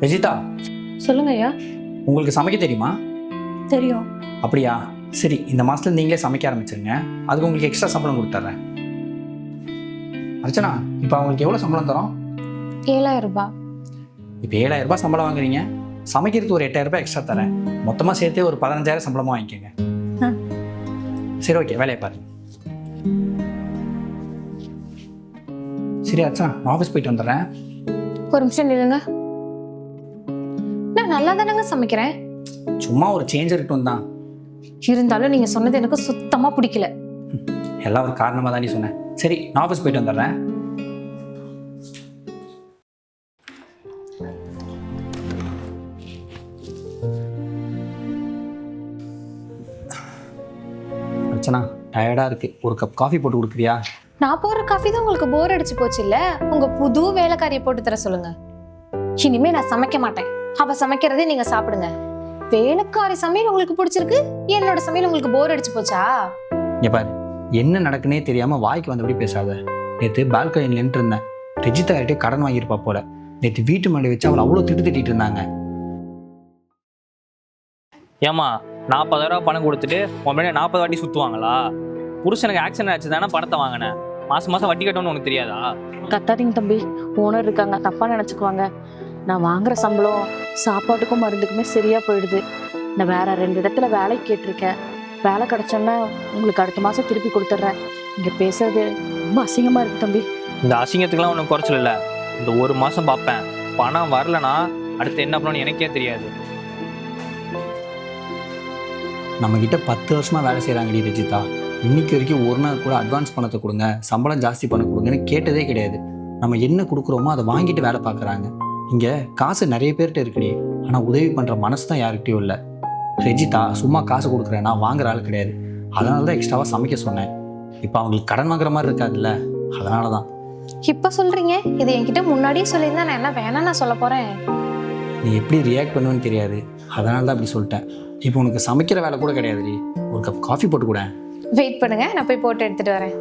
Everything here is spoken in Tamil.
ரஜிதா, சொல்லுங்க ஐயா. உங்களுக்கு சமைக்க தெரியுமா? தெரியும். அப்படியா? சரி, இந்த மாதத்துல நீங்களே சமைக்க ஆரம்பிச்சிருங்க. அதுக்கு உங்களுக்கு எக்ஸ்ட்ரா சம்பளம் கொடுத்துட்றேன். அர்ச்சனா, இப்போ அவங்களுக்கு எவ்வளோ சம்பளம் தரோம்? 7,000 ரூபாய். இப்போ 7,000 ரூபாய் சம்பளம் வாங்குறீங்க, சமைக்கிறதுக்கு ஒரு 8,000 ரூபாய் எக்ஸ்ட்ரா தரேன். மொத்தமாக சேர்த்தே ஒரு 15,000 சம்பளமாக வாங்கிக்கோங்க. சரி, ஓகே, வேலையை பாருங்க. சரி அர்ச்சனா, நான் ஆஃபீஸ் போயிட்டு வந்துடுறேன். ஒரு நிமிஷம் நில்லுங்க. நான் நல்லா தானங்க சமைக்கிறேன். சும்மா ஒரு சேஞ்ச் இருக்கட்டும் தான். இருந்தாலும் நீங்க சொன்னது எனக்கு சுத்தமா பிடிக்கல. எல்லாம் ஒரு காரணமாக தான் நீ சொன்னேன். சரி, நான் ஆஃபீஸ் போயிட்டு வந்துடுறேன். அர்ச்சனா, டயர்டாக இருக்குது, ஒரு கப் காஃபி போட்டு கொடுக்குறியா? நான் போடுற காஃபி தான் உங்களுக்கு போர் அடிச்சு போச்சு இல்ல? உங்க புது வேலைக்காரியை போட்டு தர சொல்லுங்க. இனிமே நான் சமைக்க மாட்டேன். அவ சமைக்கிறதே நீங்க சாப்பிடுங்க. வேலைக்காரி சமையல் உங்களுக்கு பிடிச்சிருக்கு, என்னோட சமையல் உங்களுக்கு போர் அடிச்சு போச்சா? இங்கே பாரு, என்ன நடக்குன்னே தெரியாமல் வாய்க்கு வந்தபடி பேசாத. நேற்று பால்கனியில் நின்று இருந்தேன். ரெஜிதா கிட்டே கடன் வாங்கியிருப்பா போல. நேற்று வீட்டு மாடி வச்சு அவளை அவ்வளோ திட்டிட்டு இருந்தாங்க. ஏமா 40,000 பணம் கொடுத்துட்டு உன் 40 வாட்டி சுற்றுவாங்களா? புருஷனுக்கு ஆக்சிடென்ட் ஆச்சு தானே பணத்தை வாங்கினேன். மாதம் மாதம் வட்டி கட்டணும்னு உனக்கு தெரியாதா? கத்தாதீங்க தம்பி, ஓனர் இருக்காங்க, தப்பா நினச்சிக்குவாங்க. நான் வாங்குற சம்பளம் சாப்பாட்டுக்கும் மருந்துக்குமே சரியா போயிடுது. நான் வேற 2 இடத்துல வேலைக்கு கேட்டிருக்கேன். வேலை கிடைச்சோன்னா உங்களுக்கு அடுத்த மாதம் திருப்பி கொடுத்துட்றேன். இங்கே பேசுறது ரொம்ப அசிங்கமாக இருக்கு தம்பி. இந்த அசிங்கத்துக்குலாம் ஒன்றும் குறைச்சல் இல்லை. இந்த ஒரு மாதம் பார்ப்பேன், பணம் வரலனா அடுத்து என்ன பண்ணணும்னு எனக்கே தெரியாது. நம்மக்கிட்ட 10 வருஷமாக வேலை செய்கிறாங்கடி ரெஜிதா. இன்னைக்கு வரைக்கும் ஒரு நாள் கூட அட்வான்ஸ் பணத்தை கொடுங்க, சம்பளம் ஜாஸ்தி பண்ண கொடுங்கன்னு கேட்டதே கிடையாது. நம்ம என்ன கொடுக்குறோமோ அதை வாங்கிட்டு வேலை பார்க்குறாங்க. இங்கே காசு நிறைய பேர்கிட்ட இருக்குடி, ஆனால் உதவி பண்ணுற மனசு தான் யாருக்கிட்டையும் இல்லை. ரெஜிதா சும்மா காசு கொடுக்குறேன், நான் வாங்குற ஆள் கிடையாது. அதனால தான் எக்ஸ்ட்ராவாக சமைக்க சொன்னேன். இப்போ அவங்களுக்கு கடன் வாங்குற மாதிரி இருக்காதுல்ல, அதனால தான். இப்ப சொல்றீங்க, இது என்கிட்ட முன்னாடியே சொல்லியிருந்தா நான் என்ன வேணா நான் சொல்ல போறேன். நீ எப்படி ரியாக்ட் பண்ணுவேன்னு தெரியாது, அதனால தான் அப்படி சொல்லிட்டேன். இப்போ உனக்கு சமைக்கிற வேலை கூட கிடையாதுடி, ஒரு கப் காஃபி போட்டு கூட. வெயிட் பண்ணுங்க, நான் போய் போட்டு எடுத்துட்டு வரேன்.